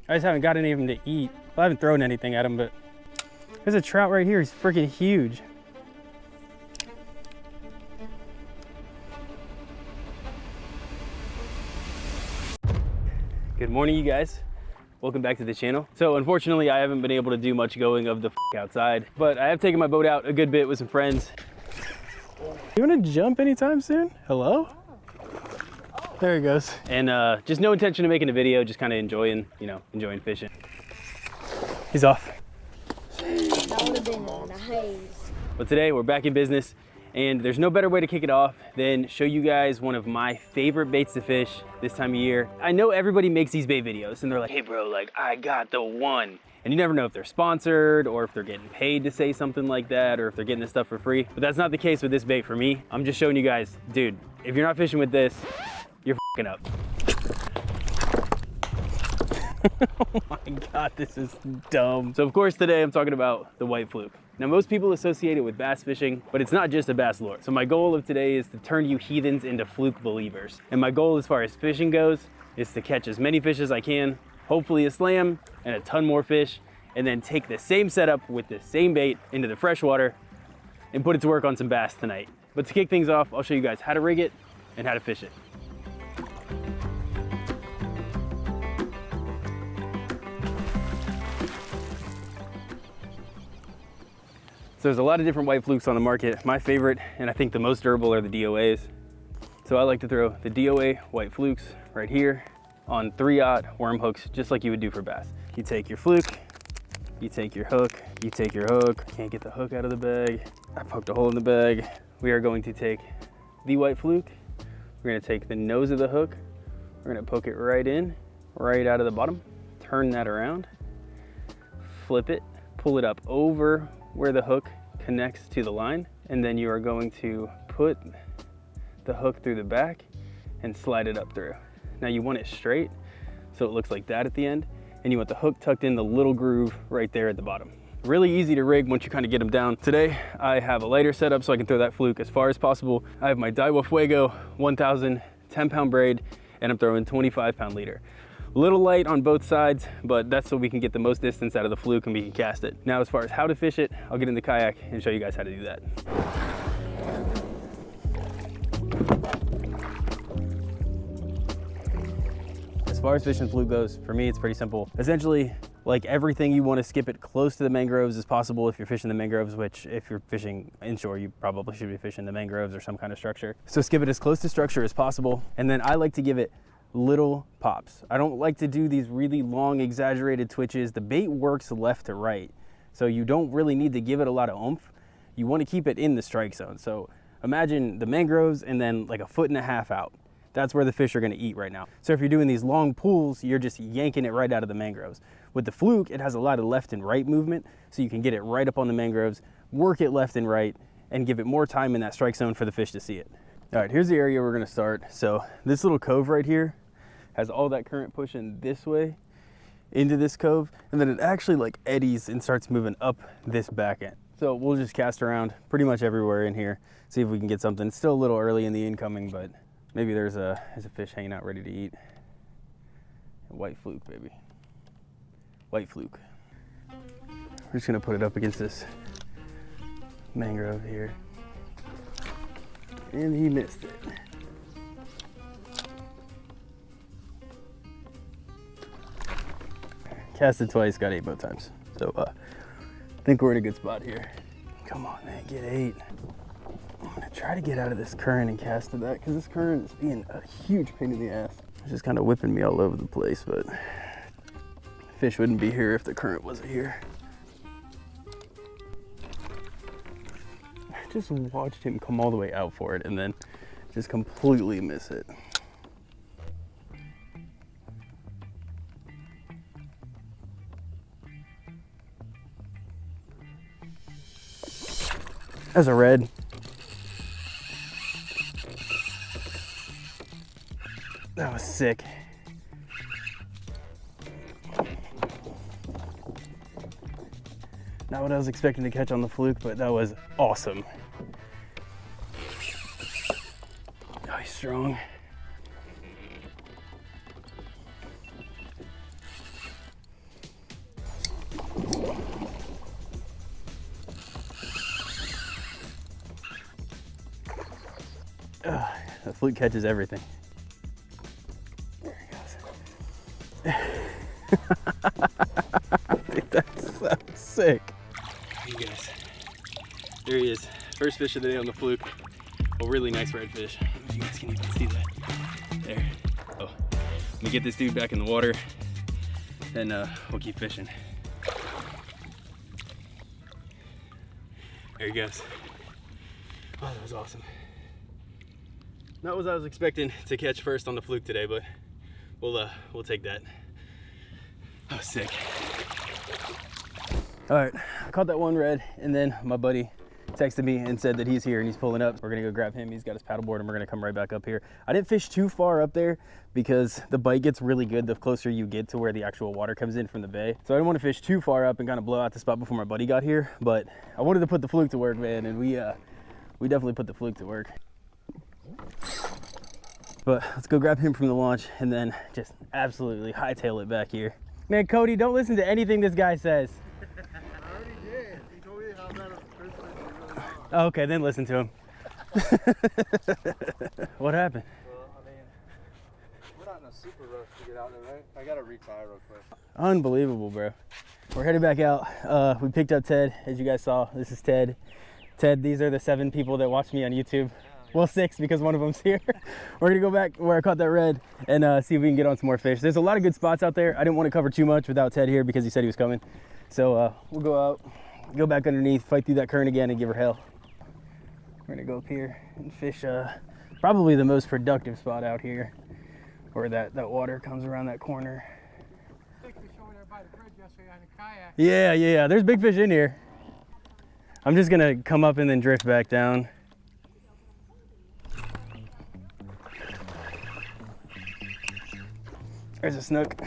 I just haven't got any of them to eat. Well, I haven't thrown anything at him, but there's a trout right here. He's freaking huge. Good morning, you guys. Welcome back to the channel. So unfortunately, I haven't been able to do much going of the outside, but I have taken my boat out a good bit with some friends. You wanna jump anytime soon? Hello? There he goes. And just no intention of making a video, just kind of enjoying, enjoying fishing. He's off. That would have been nice. But today we're back in business, and there's no better way to kick it off than show you guys one of my favorite baits to fish this time of year. I know everybody makes these bait videos and they're like, hey bro, like I got the one. And you never know if they're sponsored or if they're getting paid to say something like that or if they're getting this stuff for free. But that's not the case with this bait for me. I'm just showing you guys, dude, if you're not fishing with this, you're f***ing up. Oh my God, this is dumb. So of course today I'm talking about the white fluke. Now most people associate it with bass fishing, but it's not just a bass lure. So my goal of today is to turn you heathens into fluke believers. And my goal as far as fishing goes is to catch as many fish as I can, hopefully a slam and a ton more fish, and then take the same setup with the same bait into the freshwater and put it to work on some bass tonight. But to kick things off, I'll show you guys how to rig it and how to fish it. So there's a lot of different white flukes on the market. My favorite, and I think the most durable, are the DOAs. So I like to throw the DOA white flukes right here on 3/0 worm hooks, just like you would do for bass. You take your fluke, you take your hook, you take your hook. Can't get the hook out of the bag. I poked a hole in the bag. We are going to take the white fluke. We're gonna take the nose of the hook. We're gonna poke it right in, right out of the bottom. Turn that around, flip it, pull it up over where the hook connects to the line, and then you are going to put the hook through the back and slide it up through. Now you want it straight, so it looks like that at the end, and you want the hook tucked in the little groove right there at the bottom. Really easy to rig once you kind of get them down. Today, I have a lighter setup so I can throw that fluke as far as possible. I have my Daiwa Fuego 1000 10-pound braid, and I'm throwing 25-pound leader. A little light on both sides, but that's so we can get the most distance out of the fluke and we can cast it. Now, as far as how to fish it, I'll get in the kayak and show you guys how to do that. As far as fishing fluke goes, for me, it's pretty simple. Essentially, like everything, you want to skip it close to the mangroves as possible if you're fishing the mangroves, which if you're fishing inshore, you probably should be fishing the mangroves or some kind of structure. So skip it as close to structure as possible. And then I like to give it little pops. I don't like to do these really long exaggerated twitches. The bait works left to right, so you don't really need to give it a lot of oomph. You want to keep it in the strike zone. So imagine the mangroves and then like 1.5 feet out. That's where the fish are going to eat right now. So if you're doing these long pulls, you're just yanking it right out of the mangroves. With the fluke, it has a lot of left and right movement, so you can get it right up on the mangroves, work it left and right, and give it more time in that strike zone for the fish to see it. All right, here's the area we're going to start. So this little cove right here has all that current pushing this way into this cove, and then it actually like eddies and starts moving up this back end. So we'll just cast around pretty much everywhere in here, see if we can get something. It's still a little early in the incoming, but maybe there's a fish hanging out ready to eat. White fluke, baby. White fluke. We're just gonna put it up against this mangrove here. And he missed it. Casted twice, got 8 both times. So I think we're in a good spot here. Come on, man, get 8. I'm gonna try to get out of this current and cast to that, because this current is being a huge pain in the ass. It's just kind of whipping me all over the place, but fish wouldn't be here if the current wasn't here. I just watched him come all the way out for it and then just completely miss it. That's a red. That was sick. Not what I was expecting to catch on the fluke, but that was awesome. Oh, he's strong. The fluke catches everything. There he goes. Dude, that's so sick. You guys, there he is. First fish of the day on the fluke. A really nice redfish. I don't know if you guys can even see that. There. Oh, let me get this dude back in the water, and we'll keep fishing. There he goes. Oh, that was awesome. Not what I was expecting to catch first on the fluke today, but we'll take that. That was sick. All right, I caught that one red, and then my buddy texted me and said that he's here and he's pulling up. We're gonna go grab him. He's got his paddleboard, and we're gonna come right back up here. I didn't fish too far up there because the bite gets really good the closer you get to where the actual water comes in from the bay. So I didn't want to fish too far up and kind of blow out the spot before my buddy got here, but I wanted to put the fluke to work, man, and we definitely put the fluke to work. But let's go grab him from the launch and then just absolutely hightail it back here. Man, Cody, don't listen to anything this guy says. I already did. He told me how bad of a fish was really was. Oh, okay, then listen to him. What happened? Well, I mean, we're not in a super rush to get out there, right? I gotta retie real quick. Unbelievable, bro. We're headed back out. We picked up Ted, as you guys saw. This is Ted. Ted, these are the 7 people that watch me on YouTube. Well, 6 because one of them's here. We're gonna go back where I caught that red and see if we can get on some more fish. There's a lot of good spots out there. I didn't want to cover too much without Ted here because he said he was coming. So we'll go out, go back underneath, fight through that current again and give her hell. We're gonna go up here and fish probably the most productive spot out here where that water comes around that corner. Big fish over there by the bridge yesterday on a kayak. Yeah, there's big fish in here. I'm just gonna come up and then drift back down. There's a snook.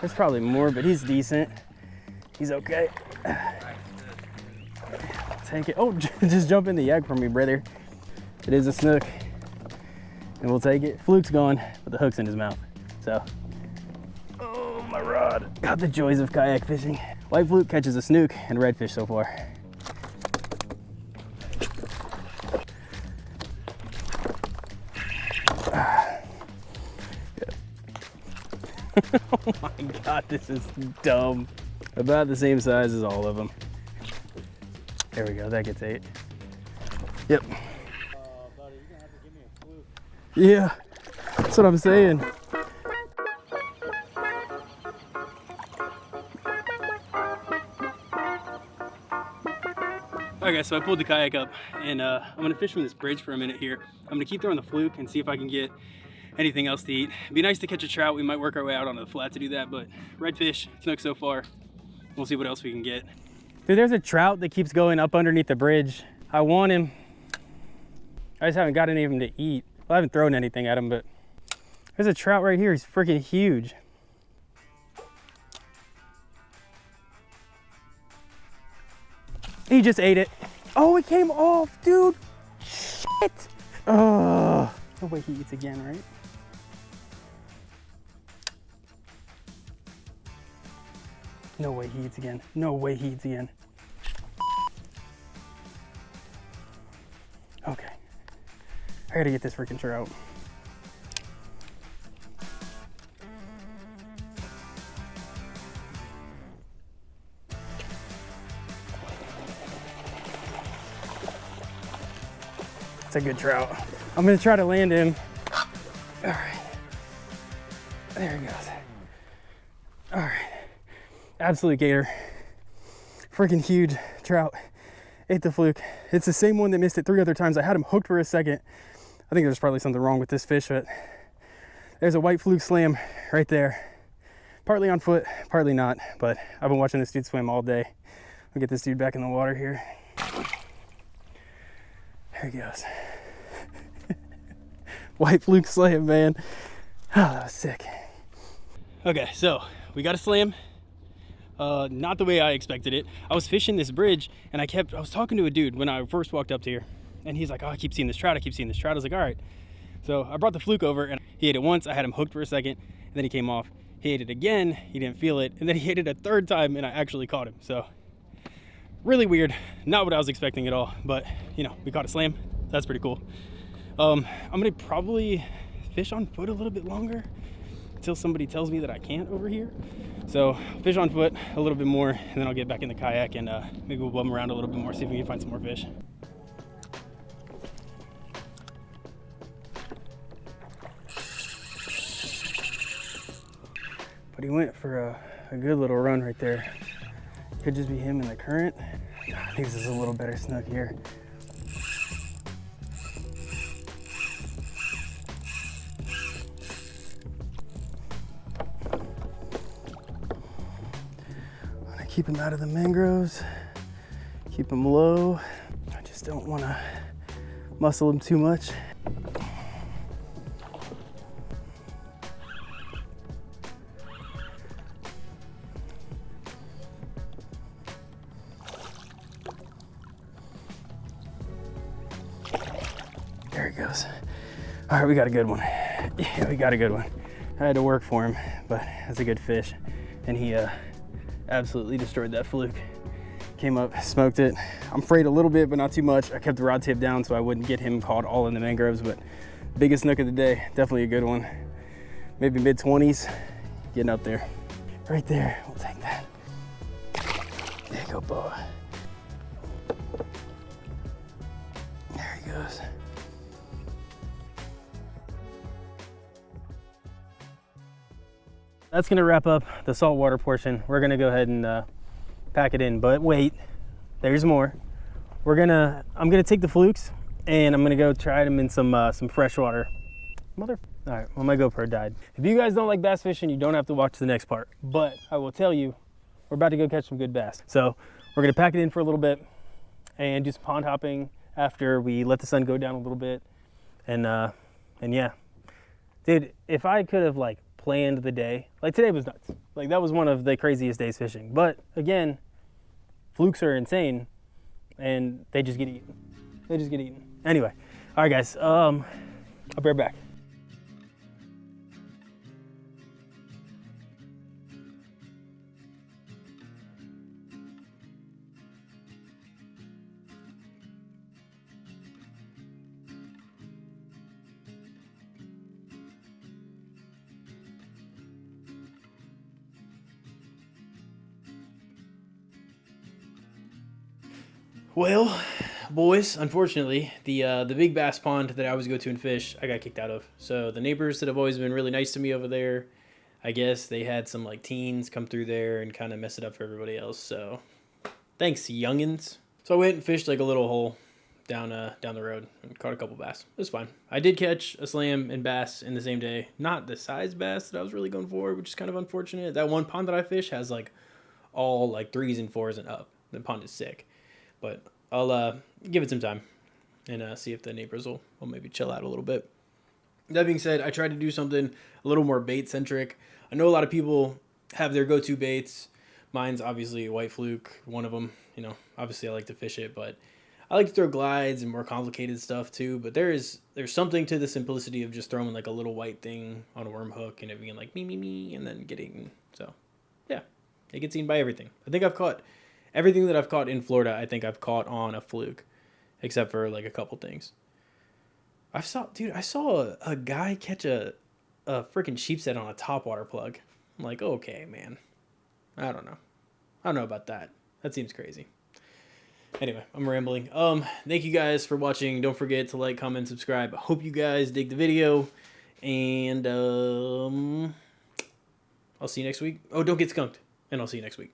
There's probably more, but he's decent. He's okay. I'll take it. Oh, just jump in the yak for me, brother. It is a snook, and we'll take it. Fluke's gone, but the hook's in his mouth. So, oh, my rod. Got the joys of kayak fishing. White fluke catches a snook and redfish so far. Oh my God, this is dumb. About the same size as all of them. There we go, that gets 8. Yep. Buddy, you're gonna have to give me a fluke. Yeah, that's what I'm saying. Alright guys, so I pulled the kayak up and I'm gonna fish from this bridge for a minute here. I'm gonna keep throwing the fluke and see if I can get anything else to eat. It'd be nice to catch a trout. We might work our way out onto the flat to do that, but redfish, snook so far. We'll see what else we can get. Dude, there's a trout that keeps going up underneath the bridge. I want him. I just haven't got any of him to eat. Well, I haven't thrown anything at him, but there's a trout right here. He's freaking huge. He just ate it. Oh, it came off, dude. Shit. Oh, no way he eats again, right? No way he eats again. No way he eats again. Okay. I gotta get this freaking trout. It's a good trout. I'm gonna try to land him. All right. There he goes. All right. Absolute gator. Freaking huge trout. Ate the fluke. It's the same one that missed it 3 other times. I had him hooked for a second. I think there's probably something wrong with this fish, but there's a white fluke slam right there. Partly on foot, partly not, but I've been watching this dude swim all day. I'll get this dude back in the water here. There he goes. White fluke slam, man. Oh, that was sick. Okay, so we got a slam. Not the way I expected it. I was fishing this bridge and I was talking to a dude when I first walked up to here, and he's like, oh, I keep seeing this trout, I keep seeing this trout. I was like, all right. So I brought the fluke over and he ate it once. I had him hooked for a second and then he came off. He ate it again, he didn't feel it, and then he ate it a 3rd time and I actually caught him. So Really weird, not what I was expecting at all, but you know, we caught a slam. That's pretty cool. I'm gonna probably fish on foot a little bit longer until somebody tells me that I can't over here. So fish on foot a little bit more, and then I'll get back in the kayak and maybe we'll bum around a little bit more, see if we can find some more fish. But he went for a good little run right there. Could just be him in the current. I think this is a little better snook here. I'm gonna keep him out of the mangroves, keep him low. I just don't wanna muscle him too much. There he goes. All right, we got a good one. Yeah, we got a good one. I had to work for him, but that's a good fish. And he absolutely destroyed that fluke. Came up, smoked it. I'm afraid a little bit, but not too much. I kept the rod tip down so I wouldn't get him caught all in the mangroves, but biggest snook of the day, definitely a good one. Maybe mid-20s, getting up there. Right there, we'll take that. There you go, boa. There he goes. That's gonna wrap up the saltwater portion. We're gonna go ahead and pack it in, but wait, there's more. I'm gonna take the flukes and I'm gonna go try them in some freshwater. All right, well, my GoPro died. If you guys don't like bass fishing, you don't have to watch the next part, but I will tell you, we're about to go catch some good bass. So we're gonna pack it in for a little bit and do some pond hopping after we let the sun go down a little bit. And yeah, dude, if I could have like planned the day, like today was nuts. Like that was one of the craziest days fishing. But again, flukes are insane and they just get eaten. They just get eaten. Anyway, all right guys, I'll be right back. Well, boys, unfortunately, the big bass pond that I always go to and fish, I got kicked out of. So the neighbors that have always been really nice to me over there, I guess they had some like teens come through there and kind of mess it up for everybody else. So thanks, youngins. So I went and fished like a little hole down the road and caught a couple bass. It was fine. I did catch a slam and bass in the same day. Not the size bass that I was really going for, which is kind of unfortunate. That one pond that I fish has like all like 3s and 4s and up. The pond is sick. But I'll give it some time and see if the neighbors will maybe chill out a little bit. That being said, I tried to do something a little more bait-centric. I know a lot of people have their go-to baits. Mine's obviously white fluke, one of them. You know, obviously I like to fish it, but I like to throw glides and more complicated stuff too. But there's something to the simplicity of just throwing like a little white thing on a worm hook and it being like me, and then getting. So yeah, it gets eaten by everything. I think I've caught everything that I've caught in Florida. I think I've caught on a fluke, except for like a couple things. I saw a guy catch a freaking sheepshead on a topwater plug. I'm like, okay, man. I don't know about that. That seems crazy. Anyway, I'm rambling. Thank you guys for watching. Don't forget to like, comment, subscribe. I hope you guys dig the video. And I'll see you next week. Oh, don't get skunked. And I'll see you next week.